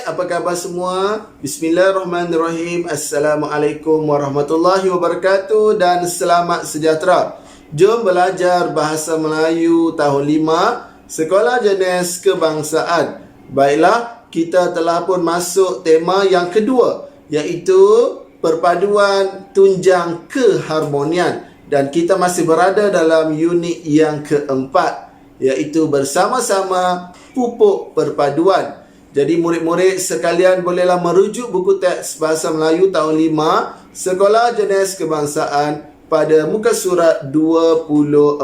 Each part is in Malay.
apa khabar semua? Bismillahirrahmanirrahim. Assalamualaikum warahmatullahi wabarakatuh dan selamat sejahtera. Jom belajar Bahasa Melayu tahun 5 Sekolah Jenis Kebangsaan. Baiklah, kita telah pun masuk tema yang kedua, iaitu perpaduan tunjang keharmonian. Dan kita masih berada dalam unit yang keempat, iaitu bersama-sama pupuk perpaduan. Jadi murid-murid sekalian bolehlah merujuk buku teks Bahasa Melayu tahun 5 Sekolah Jenis Kebangsaan pada muka surat 24.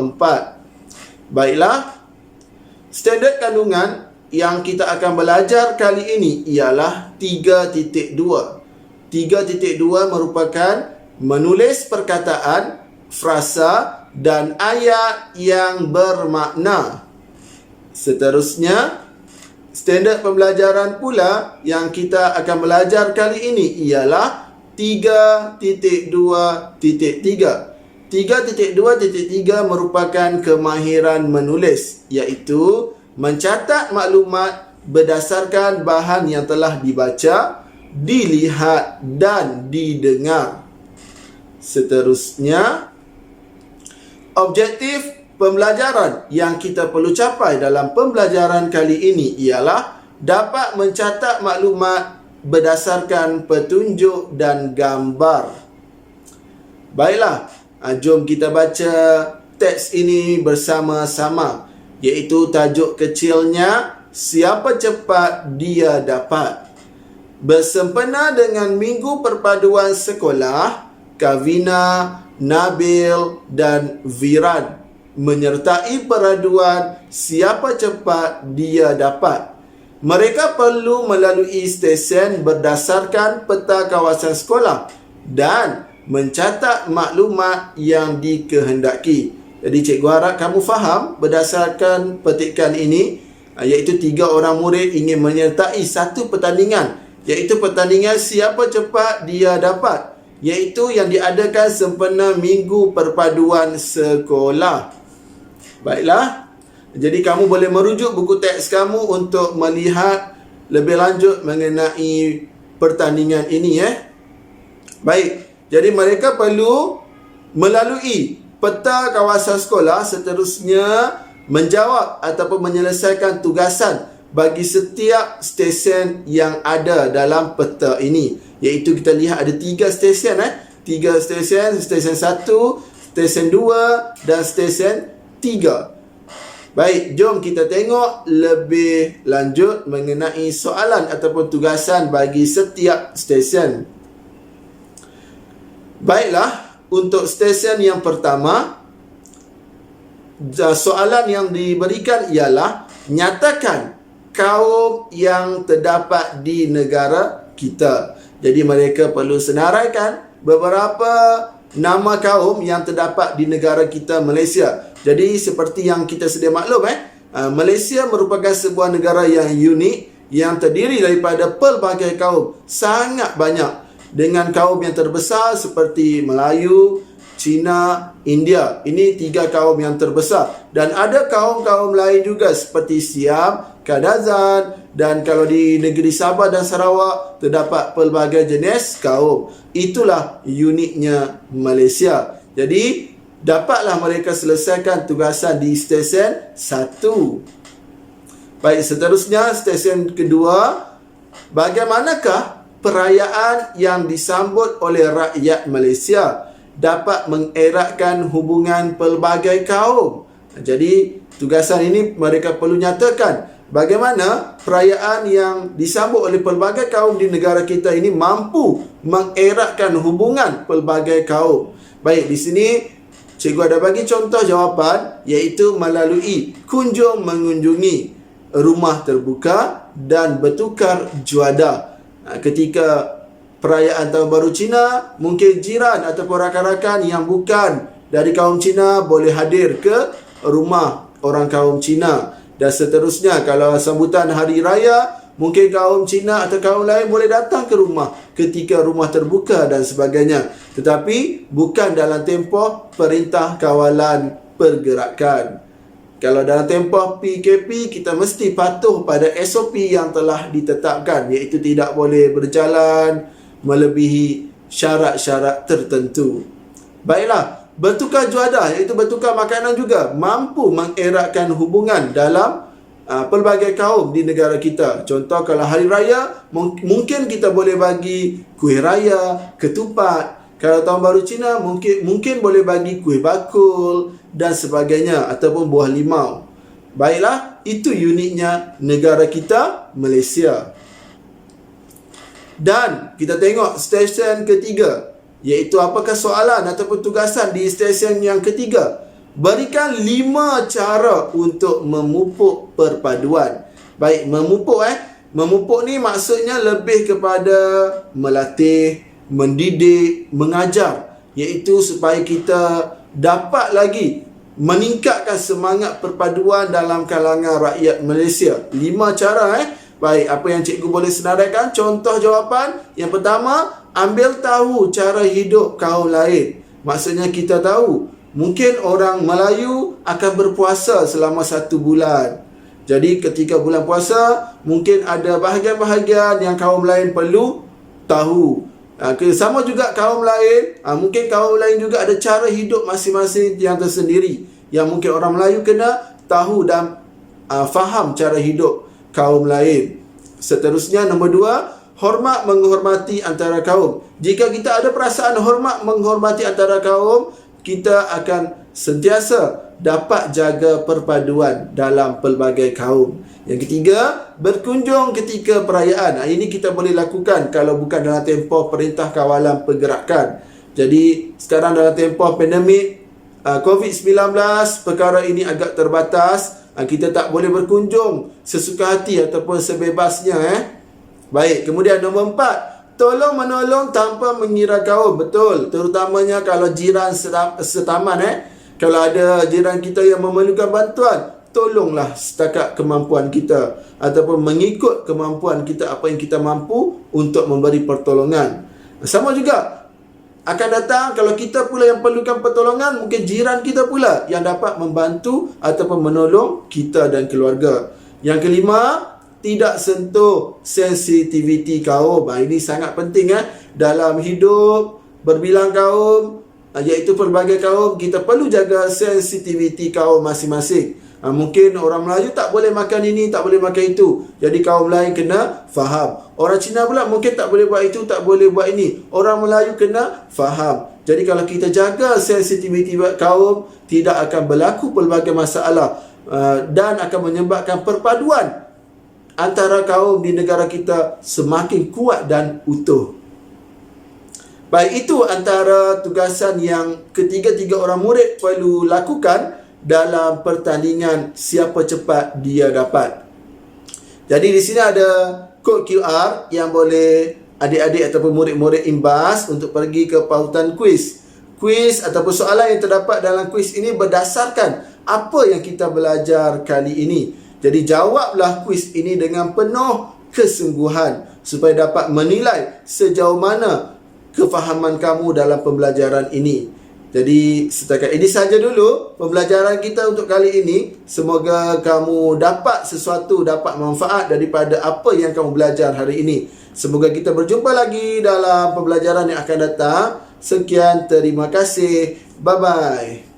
Baiklah, standard kandungan yang kita akan belajar kali ini ialah 3.2. 3.2 merupakan menulis perkataan, frasa dan ayat yang bermakna. Seterusnya, standard pembelajaran pula yang kita akan belajar kali ini ialah 3.2.3. 3.2.3 merupakan kemahiran menulis, iaitu mencatat maklumat berdasarkan bahan yang telah dibaca, dilihat dan didengar. Seterusnya, objektif pembelajaran yang kita perlu capai dalam pembelajaran kali ini ialah dapat mencatat maklumat berdasarkan petunjuk dan gambar. Baiklah, jom kita baca teks ini bersama-sama, iaitu tajuk kecilnya Siapa Cepat Dia Dapat. Bersempena dengan Minggu Perpaduan Sekolah, Kavina, Nabil dan Viran menyertai peraduan Siapa Cepat Dia Dapat. Mereka perlu melalui stesen berdasarkan peta kawasan sekolah dan mencatat maklumat yang dikehendaki. Jadi cikgu harap kamu faham berdasarkan petikan ini, iaitu 3 orang murid ingin menyertai satu pertandingan, iaitu pertandingan Siapa Cepat Dia Dapat, iaitu yang diadakan sempena Minggu Perpaduan Sekolah. Baiklah, jadi kamu boleh merujuk buku teks kamu untuk melihat lebih lanjut mengenai pertandingan ini. Baik, jadi mereka perlu melalui peta kawasan sekolah, seterusnya menjawab ataupun menyelesaikan tugasan bagi setiap stesen yang ada dalam peta ini. Iaitu kita lihat ada 3 stesen. 3 stesen, stesen 1, stesen 2 dan stesen 3. Baik, jom kita tengok lebih lanjut mengenai soalan ataupun tugasan bagi setiap stesen. Baiklah, untuk stesen yang pertama, soalan yang diberikan ialah nyatakan kaum yang terdapat di negara kita. Jadi mereka perlu senaraikan beberapa nama kaum yang terdapat di negara kita, Malaysia. Jadi seperti yang kita sedia maklum, Malaysia merupakan sebuah negara yang unik, yang terdiri daripada pelbagai kaum sangat banyak, dengan kaum yang terbesar seperti Melayu, Cina, India. Ini 3 kaum yang terbesar. Dan ada kaum-kaum lain juga seperti Siam, Kadazan, dan kalau di negeri Sabah dan Sarawak terdapat pelbagai jenis kaum. Itulah uniknya Malaysia. Jadi dapatlah mereka selesaikan tugasan di stesen 1. Baik, seterusnya stesen kedua, bagaimanakah perayaan yang disambut oleh rakyat Malaysia dapat mengeratkan hubungan pelbagai kaum. Jadi tugasan ini mereka perlu nyatakan bagaimana perayaan yang disambut oleh pelbagai kaum di negara kita ini mampu mengeratkan hubungan pelbagai kaum. Baik, di sini cikgu ada bagi contoh jawapan, iaitu melalui kunjung mengunjungi, rumah terbuka dan bertukar juada. Ketika perayaan Tahun Baru Cina, mungkin jiran ataupun rakan-rakan yang bukan dari kaum Cina boleh hadir ke rumah orang kaum Cina. Dan seterusnya, kalau sambutan Hari Raya, mungkin kaum Cina atau kaum lain boleh datang ke rumah ketika rumah terbuka dan sebagainya. Tetapi bukan dalam tempoh Perintah Kawalan Pergerakan. Kalau dalam tempoh PKP, kita mesti patuh pada SOP yang telah ditetapkan, iaitu tidak boleh berjalan melebihi syarat-syarat tertentu. Baiklah, bertukar juadah, iaitu bertukar makanan juga mampu mengeratkan hubungan dalam pelbagai kaum di negara kita. Contoh, kalau hari raya, mungkin kita boleh bagi kuih raya, ketupat. Kalau tahun baru Cina, mungkin boleh bagi kuih bakul dan sebagainya, ataupun buah limau. Baiklah, itu uniknya negara kita, Malaysia. Dan kita tengok stesen ketiga, iaitu apakah soalan ataupun tugasan di stesen yang ketiga. Berikan 5 cara untuk memupuk perpaduan. Baik, memupuk ni maksudnya lebih kepada melatih, mendidik, mengajar, iaitu supaya kita dapat lagi meningkatkan semangat perpaduan dalam kalangan rakyat Malaysia. 5 cara Baik, apa yang cikgu boleh senaraikan? Contoh jawapan. Yang pertama, ambil tahu cara hidup kaum lain. Maksudnya kita tahu, mungkin orang Melayu akan berpuasa selama 1 bulan. Jadi ketika bulan puasa, mungkin ada bahagian-bahagian yang kaum lain perlu tahu. Sama juga kaum lain, mungkin kaum lain juga ada cara hidup masing-masing yang tersendiri, yang mungkin orang Melayu kena tahu dan faham cara hidup kaum lain. Seterusnya, nombor 2, hormat menghormati antara kaum. Jika kita ada perasaan hormat menghormati antara kaum, kita akan sentiasa dapat jaga perpaduan dalam pelbagai kaum. Yang ketiga, berkunjung ketika perayaan. Ini kita boleh lakukan kalau bukan dalam tempoh Perintah Kawalan Pergerakan. Jadi sekarang dalam tempoh pandemik COVID-19, perkara ini agak terbatas. Kita tak boleh berkunjung sesuka hati ataupun sebebasnya. Baik, kemudian nombor 4, tolong menolong tanpa mengira kaum. Betul, terutamanya kalau jiran setaman. Kalau ada jiran kita yang memerlukan bantuan, tolonglah setakat kemampuan kita, ataupun mengikut kemampuan kita, apa yang kita mampu untuk memberi pertolongan. Sama juga akan datang, kalau kita pula yang perlukan pertolongan, mungkin jiran kita pula yang dapat membantu ataupun menolong kita dan keluarga. Yang kelima, tidak sentuh sensitiviti kaum. Ini sangat penting dalam hidup berbilang kaum, iaitu pelbagai kaum, kita perlu jaga sensitiviti kaum masing-masing. Mungkin orang Melayu tak boleh makan ini, tak boleh makan itu. Jadi kaum lain kena faham. Orang Cina pula mungkin tak boleh buat itu, tak boleh buat ini. Orang Melayu kena faham. Jadi kalau kita jaga sensitiviti kaum, tidak akan berlaku pelbagai masalah dan akan menyebabkan perpaduan antara kaum di negara kita semakin kuat dan utuh. Baik, itu antara tugasan yang ketiga-tiga orang murid perlu lakukan dalam pertandingan siapa cepat dia dapat. Jadi di sini ada kod QR yang boleh adik-adik ataupun murid-murid imbas untuk pergi ke pautan kuis. Kuis ataupun soalan yang terdapat dalam kuis ini berdasarkan apa yang kita belajar kali ini. Jadi jawablah kuis ini dengan penuh kesungguhan supaya dapat menilai sejauh mana kefahaman kamu dalam pembelajaran ini. Jadi setakat ini saja dulu pembelajaran kita untuk kali ini. Semoga kamu dapat sesuatu, dapat manfaat daripada apa yang kamu belajar hari ini. Semoga kita berjumpa lagi dalam pembelajaran yang akan datang. Sekian, terima kasih. Bye-bye.